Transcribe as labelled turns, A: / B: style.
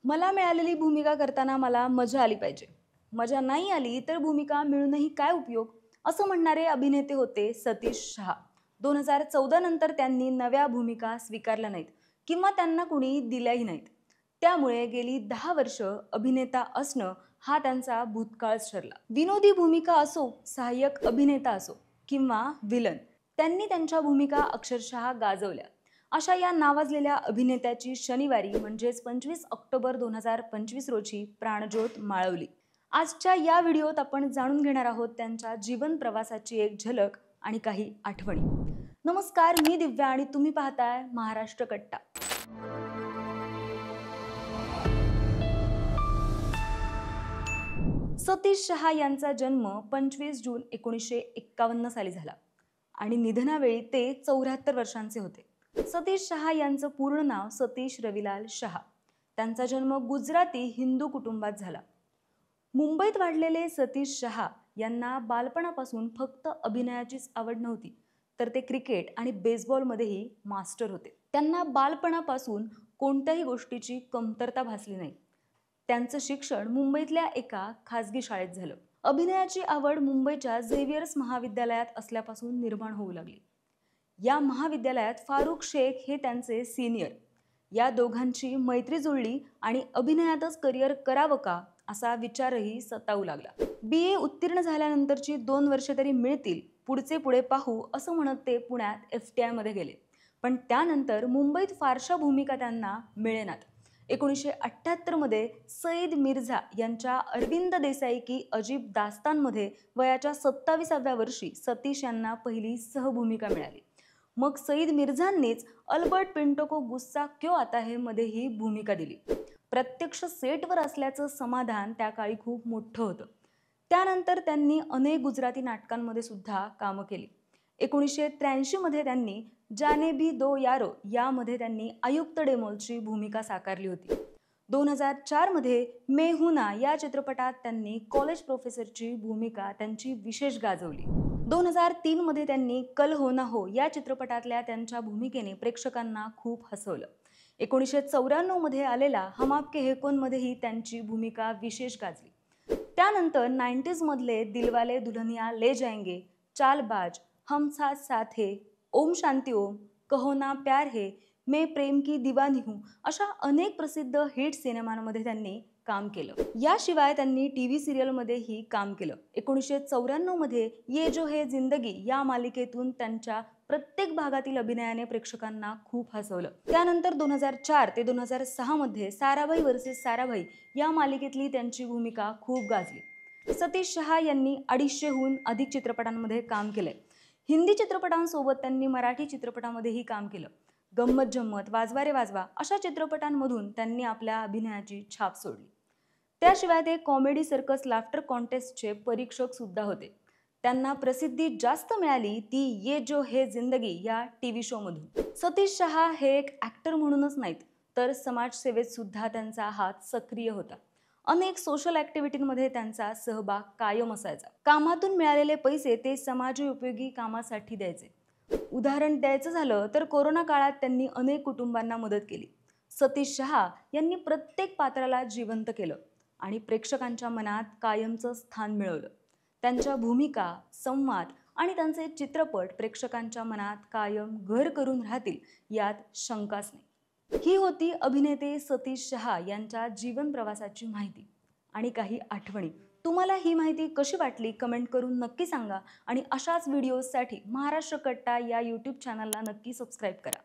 A: मला मिळालेली भूमिका करताना मला मजा आली पाहिजे. मजा नाही आली तर भूमिका मिळूनही काय उपयोग, असं म्हणणारे अभिनेते होते सतीश शहा. 2014 नंतर त्यांनी नव्या भूमिका स्वीकारल्या नाहीत किंवा त्यांना कुणी दिल्याही नाहीत. त्यामुळे गेली 10 वर्ष अभिनेता असणं हा त्यांचा भूतकाळच ठरला. विनोदी भूमिका असो, सहाय्यक अभिनेता असो किंवा विलन, त्यांनी त्यांच्या भूमिका अक्षरशः गाजवल्या. अशा या नावाजलेल्या अभिनेत्याची शनिवारी म्हणजेच 25 ऑक्टोबर 2025 रोजी प्राणज्योत माळवली. आजच्या या व्हिडिओत आपण जाणून घेणार आहोत त्यांच्या जीवन प्रवासाची एक झलक आणि काही आठवणी. नमस्कार, मी दिव्या आणि तुम्ही पाहताय महाराष्ट्र कट्टा. सतीश शहा यांचा जन्म 25 जून 1951 साली झाला आणि निधनावेळी ते 74 वर्षांचे होते. सतीश शहा यांचं पूर्ण नाव सतीश रविलाल शहा. त्यांचा जन्म गुजराती हिंदू कुटुंबात झाला. मुंबईत वाढलेले सतीश शहा यांना बालपणापासून फक्त अभिनयाचीच आवड नव्हती, तर ते क्रिकेट आणि बेसबॉलमध्येही मास्टर होते. त्यांना बालपणापासून कोणत्याही गोष्टीची कमतरता भासली नाही. त्यांचं शिक्षण मुंबईतल्या एका खाजगी शाळेत झालं. अभिनयाची आवड मुंबईच्या झेवियर्स महाविद्यालयात असल्यापासून निर्माण होऊ लागली. या महाविद्यालयात फारुख शेख हे त्यांचे सिनियर. या दोघांची मैत्री जुळली आणि अभिनयातच करिअर करावं का असा विचारही सतावू लागला. BA उत्तीर्ण झाल्यानंतरची 2 वर्षे तरी मिळतील, पुढचे पुढे पाहू असं म्हणत ते पुण्यात FTI मध्ये गेले. पण त्यानंतर मुंबईत फारशा भूमिका त्यांना मिळेनात. 1978 मध्ये सईद मिर्झा यांच्या अरविंद देसाई की अजीब दास्तानमध्ये वयाच्या 27व्या वर्षी सतीश यांना पहिली सहभूमिका मिळाली. मग सईद मिर्झांनीच अल्बर्ट पिंटो को गुस्सा क्यों आता है मध्ये ही भूमिका दिली. प्रत्यक्ष सेटवर असल्याचं समाधान त्या काळी खूप मोठं होतं. त्यानंतर त्यांनी अनेक गुजराती नाटकांमध्ये सुद्धा कामं केली. 1983 मध्ये त्यांनी जाने भी दो यारो यामध्ये त्यांनी आयुक्त डेमोलची भूमिका साकारली होती. 2004 मध्ये मैं हूं ना या चित्रपटात त्यांनी कॉलेज प्रोफेसरची भूमिका त्यांची विशेष गाजवली. 2003 मध्ये त्यांनी कल हो ना हो या चित्रपटातल्या त्यांच्या भूमिकेने प्रेक्षकांना खूप हसवलं. 1994 मध्ये आलेला हम आपके है कौन मध्येही त्यांची भूमिका विशेष गाजली. त्यानंतर 90s मधले दिलवाले दुल्हनिया ले जाएंगे, चालबाज, हम साथ साथ है, ओम शांती ओम, कहो ना प्यार है, मैं प्रेम की दीवानी हूँ अशा अनेक प्रसिद्ध हिट सिनेमांमध्ये त्यांनी काम केलं. याशिवाय त्यांनी TV सिरियलमध्येही काम केलं. 1994 मध्ये ये जो है जिंदगी या मालिकेतून त्यांच्या प्रत्येक भागातील अभिनयाने प्रेक्षकांना खूप हसवलं. त्यानंतर 2004 ते 2006 मध्ये साराभाई वर्सेस साराभाई या मालिकेतली त्यांची भूमिका खूप गाजली. सतीश शहा यांनी 250हून अधिक चित्रपटांमध्ये काम केलंय. हिंदी चित्रपटांसोबत त्यांनी मराठी चित्रपटामध्येही काम केलं. गंमत जम्मत, वाजवा रे वाजवा अशा चित्रपटांमधून त्यांनी आपल्या अभिनयाची छाप सोडली. त्याशिवाय ते कॉमेडी सर्कस लाफ्टर कॉन्टेस्टचे परीक्षक सुद्धा होते. त्यांना प्रसिद्धी जास्त मिळाली ती ये जो है जिंदगी या TV शोमधून. सतीश शहा हे एक ॲक्टर म्हणूनच नाहीत, तर समाजसेवेत सुद्धा त्यांचा हात सक्रिय होता. अनेक सोशल ॲक्टिव्हिटींमध्ये त्यांचा सहभाग कायम असायचा. कामातून मिळालेले पैसे ते समाजोपयोगी कामासाठी द्यायचे. उदाहरण द्यायचं झालं तर कोरोना काळात त्यांनी अनेक कुटुंबांना मदत केली. सतीश शहा यांनी प्रत्येक पात्राला जिवंत केलं आणि प्रेक्षकांच्या मनात कायमचं स्थान मिळवलं. त्यांच्या भूमिका, संवाद आणि त्यांचे चित्रपट प्रेक्षकांच्या मनात कायम घर करून राहतील यात शंकाच नाही. ही होती अभिनेते सतीश शहा यांच्या जीवन प्रवासाची माहिती आणि काही आठवणी. तुम्हाला ही माहिती कशी वाटली कमेंट करून नक्की सांगा आणि अशाच व्हिडिओजसाठी महाराष्ट्र कट्टा या YouTube चॅनलला नक्की सबस्क्राईब करा.